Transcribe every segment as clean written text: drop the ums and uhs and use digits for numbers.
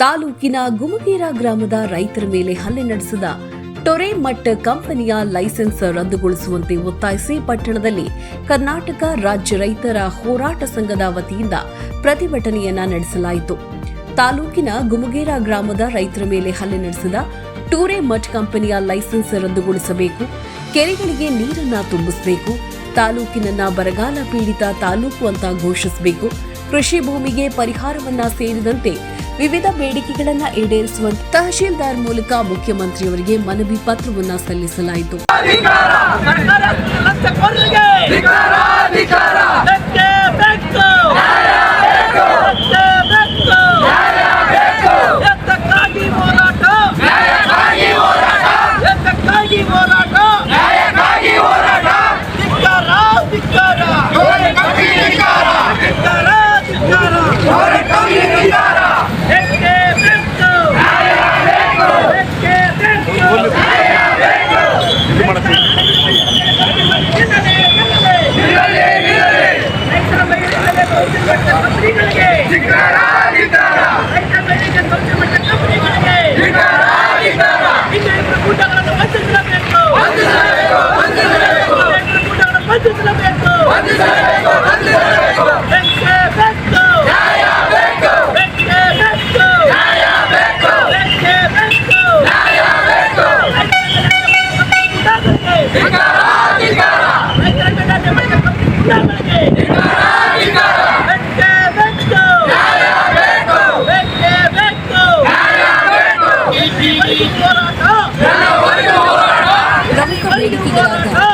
ತಾಲೂಕಿನ ಗುಮಗೇರ ಗ್ರಾಮದ ರೈತರ ಮೇಲೆ ಹಲ್ಲೆ ನಡೆಸಿದ ಟೊರೆಮಟ್ ಕಂಪನಿಯ ಲೈಸೆನ್ಸ್ ರದ್ದುಗೊಳಿಸುವಂತೆ ಒತ್ತಾಯಿಸಿ ಪಟ್ಟಣದಲ್ಲಿ ಕರ್ನಾಟಕ ರಾಜ್ಯ ರೈತರ ಹೋರಾಟ ಸಂಘದ ವತಿಯಿಂದ ಪ್ರತಿಭಟನೆಯನ್ನ ನಡೆಸಲಾಯಿತು. ತಾಲೂಕಿನ ಗುಮಗೇರ ಗ್ರಾಮದ ರೈತರ ಮೇಲೆ ಹಲ್ಲೆ ನಡೆಸಿದ ಟೊರೆಮಟ್ ಕಂಪನಿಯ ಲೈಸೆನ್ಸ್ ರದ್ದುಗೊಳಿಸಬೇಕು, ಕೆರೆಗಳಿಗೆ ನೀರನ್ನ ತುಂಬಿಸಬೇಕು, ತಾಲೂಕಿನನ್ನ ಬರಗಾಲ ಪೀಡಿತ ತಾಲೂಕು ಅಂತ ಘೋಷಿಸಬೇಕು, ಕೃಷಿ ಭೂಮಿಗೆ ಪರಿಹಾರವನ್ನ ಸೇರಿದಂತೆ ವಿವಿಧ ಬೇಡಿಕೆಗಳನ್ನು ಈಡೇರಿಸುವಂತೆ ತಹಶೀಲ್ದಾರ್ ಮೂಲಕ ಮುಖ್ಯಮಂತ್ರಿಯವರಿಗೆ ಮನವಿ ಪತ್ರವನ್ನು ಸಲ್ಲಿಸಲಾಯಿತು.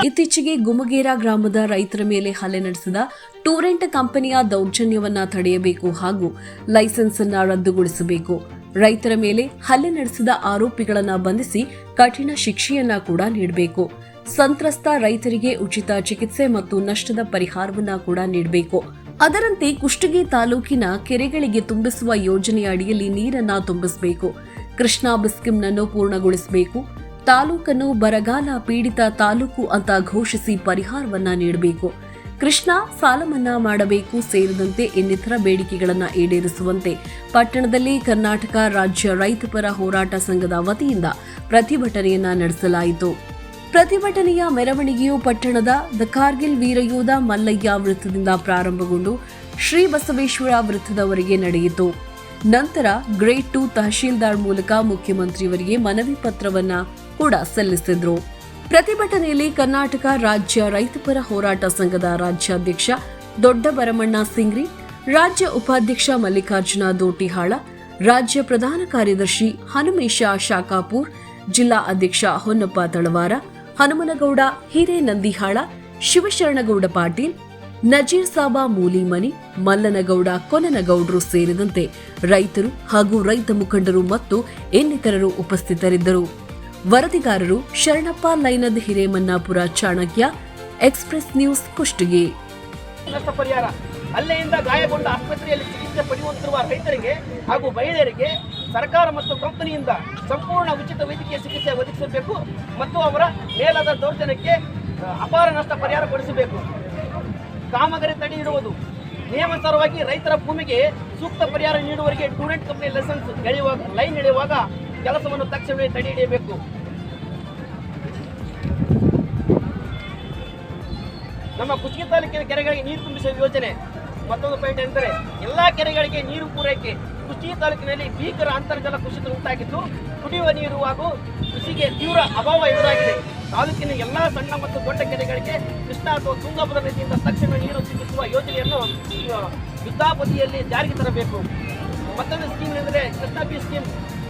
ಇತ್ತೀಚೆಗೆ ಗುಮಗೇರ ಗ್ರಾಮದ ರೈತರ ಮೇಲೆ ಹಲ್ಲೆ ನಡೆಸಿದ ಟೊರೆಂಟ್ ಕಂಪನಿಯ ದೌರ್ಜನ್ಯವನ್ನ ತಡೆಯಬೇಕು ಹಾಗೂ ಲೈಸೆನ್ಸ್ ಅನ್ನ ರದ್ದುಗೊಳಿಸಬೇಕು. ರೈತರ ಮೇಲೆ ಹಲ್ಲೆ ನಡೆಸಿದ ಆರೋಪಿಗಳನ್ನ ಬಂಧಿಸಿ ಕಠಿಣ ಶಿಕ್ಷೆಯನ್ನ ಕೂಡ ನೀಡಬೇಕು. ಸಂತ್ರಸ್ತ ರೈತರಿಗೆ ಉಚಿತ ಚಿಕಿತ್ಸೆ ಮತ್ತು ನಷ್ಟದ ಪರಿಹಾರವನ್ನ ಕೂಡ ನೀಡಬೇಕು. ಅದರಂತೆ ಕುಷ್ಟಗಿ ತಾಲೂಕಿನ ಕೆರೆಗಳಿಗೆ ತುಂಬಿಸುವ ಯೋಜನೆಯ ಅಡಿಯಲ್ಲಿ ನೀರನ್ನ ತುಂಬಿಸಬೇಕು. ಕೃಷ್ಣಾ ಸ್ಕೀಮ್ನನ್ನು ಪೂರ್ಣಗೊಳಿಸಬೇಕು. ತಾಲೂಕನ್ನು ಬರಗಾಲ ಪೀಡಿತ ತಾಲೂಕು ಅಂತ ಘೋಷಿಸಿ ಪರಿಹಾರವನ್ನ ನೀಡಬೇಕು. ಕೃಷ್ಣಾ ಸಾಲ ಮನ್ನಾ ಮಾಡಬೇಕು ಸೇರಿದಂತೆ ಇನ್ನಿತರ ಬೇಡಿಕೆಗಳನ್ನು ಈಡೇರಿಸುವಂತೆ ಪಟ್ಟಣದಲ್ಲಿ ಕರ್ನಾಟಕ ರಾಜ್ಯ ರೈತಪರ ಹೋರಾಟ ಸಂಘದ ವತಿಯಿಂದ ಪ್ರತಿಭಟನೆಯನ್ನ ನಡೆಸಲಾಯಿತು. ಪ್ರತಿಭಟನೆಯ ಮೆರವಣಿಗೆಯು ಪಟ್ಟಣದ ದ ಕಾರ್ಗಿಲ್ ವೀರಯೋಧ ಮಲ್ಲಯ್ಯ ವೃತ್ತದಿಂದ ಪ್ರಾರಂಭಗೊಂಡು ಶ್ರೀ ಬಸವೇಶ್ವರ ವೃತ್ತದವರೆಗೆ ನಡೆಯಿತು. ನಂತರ ಗ್ರೇಡ್ 2 ತಹಶೀಲ್ದಾರ್ ಮೂಲಕ ಮುಖ್ಯಮಂತ್ರಿಯವರಿಗೆ ಮನವಿ ಪತ್ರವನ್ನ ಕೂಡ ಸಲ್ಲಿಸಿದ್ರು. ಪ್ರತಿಭಟನೆಯಲ್ಲಿ ಕರ್ನಾಟಕ ರಾಜ್ಯ ರೈತಪರ ಹೋರಾಟ ಸಂಘದ ರಾಜ್ಯಾಧ್ಯಕ್ಷ ದೊಡ್ಡ ಬರಮಣ್ಣ ಸಿಂಗ್ರಿ, ರಾಜ್ಯ ಉಪಾಧ್ಯಕ್ಷ ಮಲ್ಲಿಕಾರ್ಜುನ ದೋಟಿಹಾಳ, ರಾಜ್ಯ ಪ್ರಧಾನ ಕಾರ್ಯದರ್ಶಿ ಹನುಮೇಶ ಶಾಖಾಪೂರ್, ಜಿಲ್ಲಾ ಅಧ್ಯಕ್ಷ ಹೊನ್ನಪ್ಪ ತಳವಾರ, ಹನುಮನಗೌಡ ಹಿರೇನಂದಿಹಾಳ, ಶಿವಶರಣಗೌಡ ಪಾಟೀಲ್, ನಜೀರ್ ಸಾಬಾ ಮೂಲಿಮನಿ, ಮಲ್ಲನಗೌಡ ಕೊನನಗೌಡರು ಸೇರಿದಂತೆ ರೈತರು ಹಾಗೂ ರೈತ ಮುಖಂಡರು ಮತ್ತು ಇನ್ನಿತರರು ಉಪಸ್ಥಿತರಿದ್ದರು. ವರದಿಗಾರರು ಶರಣಪ್ಪ ಲೈನದ್ ಹಿರೇಮನ್ನಾಪುರ, ಚಾಣಕ್ಯ, ಎಕ್ಸ್‌ಪ್ರೆಸ್ ನ್ಯೂಸ್, ಕುಷ್ಟಗಿ. ನಷ್ಟ ಪರಿಹಾರ ಹಲ್ಲೆಯಿಂದ ಗಾಯಗೊಂಡ ಆಸ್ಪತ್ರೆಯಲ್ಲಿ ಚಿಕಿತ್ಸೆ ಪಡೆಯುತ್ತಿರುವ ರೈತರಿಗೆ ಹಾಗೂ ಮಹಿಳೆಯರಿಗೆ ಸರ್ಕಾರ ಮತ್ತು ಕಂಪನಿಯಿಂದ ಸಂಪೂರ್ಣ ಉಚಿತ ವೈದ್ಯಕೀಯ ಚಿಕಿತ್ಸೆ ಒದಗಿಸಬೇಕು ಮತ್ತು ಅವರ ಮೇಲಾದ ದೌರ್ಜನ್ಯಕ್ಕೆ ಅಪಾರ ನಷ್ಟ ಪರಿಹಾರ ಕೊಡಿಸಬೇಕು. ಕಾಮಗಾರಿ ತಡೆ ಇಡುವುದು, ನಿಯಮಾನುಸಾರವಾಗಿ ರೈತರ ಭೂಮಿಗೆ ಸೂಕ್ತ ಪರಿಹಾರ ನೀಡುವವರಿಗೆ ಟೊರೆಂಟ್ ಕಂಪನಿ ಲೈಸೆನ್ಸ್ ಲೈನ್ ಎಳೆಯುವಾಗ ಕೆಲಸವನ್ನು ತಕ್ಷಣವೇ ತಡೆ ಹಿಡಿಯಬೇಕು. ನಮ್ಮ ಕುಷ್ಟಗಿ ತಾಲೂಕಿನ ಕೆರೆಗಳಿಗೆ ನೀರು ತುಂಬಿಸುವ ಯೋಜನೆ. ಮತ್ತೊಂದು ಪಾಯಿಂಟ್ ಎಂದರೆ ಎಲ್ಲಾ ಕೆರೆಗಳಿಗೆ ನೀರು ಪೂರೈಕೆ. ಕುಷ್ಟಗಿ ತಾಲೂಕಿನಲ್ಲಿ ಭೀಕರ ಅಂತರ್ಜಲ ಕುಸಿತ ಉಂಟಾಗಿದ್ದು ಕುಡಿಯುವ ನೀರು ಹಾಗೂ ಕೃಷಿಗೆ ತೀವ್ರ ಅಭಾವ ಎದುರಾಗಿದೆ. ತಾಲೂಕಿನ ಎಲ್ಲಾ ಸಣ್ಣ ಮತ್ತು ದೊಡ್ಡ ಕೆರೆಗಳಿಗೆ ಕೃಷ್ಣಾ ಅಥವಾ ತುಂಗಭದ್ರಾ ನದಿಯಿಂದ ತಕ್ಷಣ ನೀರು ತುಂಬಿಸುವ ಯೋಜನೆಯನ್ನು ಯುದ್ಧಾವಧಿಯಲ್ಲಿ ಜಾರಿಗೆ ತರಬೇಕು. ಮತ್ತೊಂದು ಸ್ಕೀಮ್ ಎಂದರೆ ಕೃಷ್ಣಾ ಬಿ ಸ್ಕೀಮ್,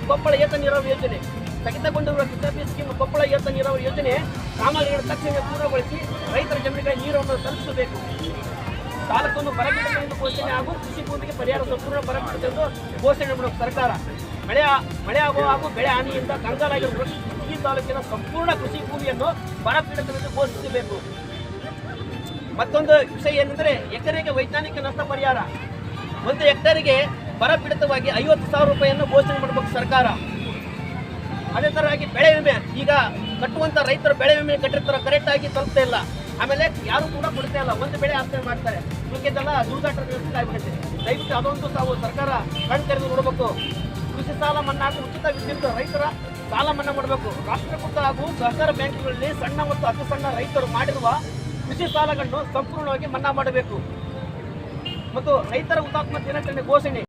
ಕೊಪ್ಪಳ ಏತ ನೀರಾವರಿ ಯೋಜನೆ. ಸ್ಥಗಿತಗೊಂಡಿರುವ ಕೃಷ್ಣಾ ಬಿ ಸ್ಕೀಮ್, ಕೊಪ್ಪಳ ಏತ ನೀರಾವರಿ ಯೋಜನೆ ಕಾಮಗಾರಿಗಳನ್ನು ತಕ್ಷಣ ಪೂರ್ಣಗೊಳಿಸಿ ರೈತರ ಜಮೀನುಗಳಿಗೆ ನೀರನ್ನು ತಲುಪಿಸಬೇಕು. ತಾಲೂಕನ್ನು ಬರಪೀಡಿತ ಎಂದು ಘೋಷಣೆ ಹಾಗೂ ಕೃಷಿ ಭೂಮಿಗೆ ಪರಿಹಾರ ಸಂಪೂರ್ಣ ಬರಪೀಡಿತ ಎಂದು ಘೋಷಣೆ ಮಾಡಬೇಕು. ಸರ್ಕಾರ ಮಳೆ ಆಗುವ ಹಾಗೂ ಬೆಳೆ ಹಾನಿಯಿಂದ ಕಂಗಾಲಾಗಿರುವ ಕುಷ್ಟಗಿ ತಾಲೂಕಿನ ಸಂಪೂರ್ಣ ಕೃಷಿ ಭೂಮಿಯನ್ನು ಬರಪೀಡಿತವೆಂದು ಘೋಷಿಸಬೇಕು. ಮತ್ತೊಂದು ವಿಷಯ ಏನೆಂದರೆ ಎಕರೆಗೆ ವೈಜ್ಞಾನಿಕ ನಷ್ಟ ಪರಿಹಾರ. ಒಂದು ಹೆಕ್ಟೇರಿಗೆ ಬರಪೀಡಿತವಾಗಿ 50,000 ರೂಪಾಯಿಯನ್ನು ಘೋಷಣೆ ಮಾಡಬೇಕು ಸರ್ಕಾರ. ಅದೇ ತರವಾಗಿ ಬೆಳೆ ವಿಮೆ ಈಗ ಕಟ್ಟುವಂತ ರೈತರು ಬೆಳೆ ವಿಮೆ ಕಟ್ಟಿರ್ತಾರೆ, ಕರೆಕ್ಟ್ ಆಗಿ ತಲುಪ್ತಾ ಇಲ್ಲ. ಆಮೇಲೆ ಯಾರು ಕೂಡ ಕೊಡ್ತಾ ಇಲ್ಲ, ಒಂದು ಬೆಳೆ ಆಸ್ತಿ ಮಾಡ್ತಾರೆ, ಉಳಿಕೆದೆಲ್ಲ ಜೂಜಾಟ ಆಗ್ಬಿಡುತ್ತೆ. ದಯವಿಟ್ಟು ಅದೊಂದು ತಾವು ಸರ್ಕಾರ ಕಣ್ ತೆರೆದು ನೋಡಬೇಕು. ಕೃಷಿ ಸಾಲ ಮನ್ನಾ ಹಾಗೂ ಉಚಿತ ವಿದ್ಯುತ್ ರೈತರ ಸಾಲ ಮನ್ನಾ ಮಾಡಬೇಕು. ರಾಷ್ಟ್ರೀಕೃತ ಹಾಗೂ ಸಹಕಾರ ಬ್ಯಾಂಕ್ಗಳಲ್ಲಿ ಸಣ್ಣ ಮತ್ತು ಅತಿ ಸಣ್ಣ ರೈತರು ಮಾಡಿರುವ ಕೃಷಿ ಸಾಲಗಳನ್ನು ಸಂಪೂರ್ಣವಾಗಿ ಮನ್ನಾ ಮಾಡಬೇಕು ಮತ್ತು ರೈತರ ಹುತಾತ್ಮ ದಿನಾಚರಣೆ ಘೋಷಣೆ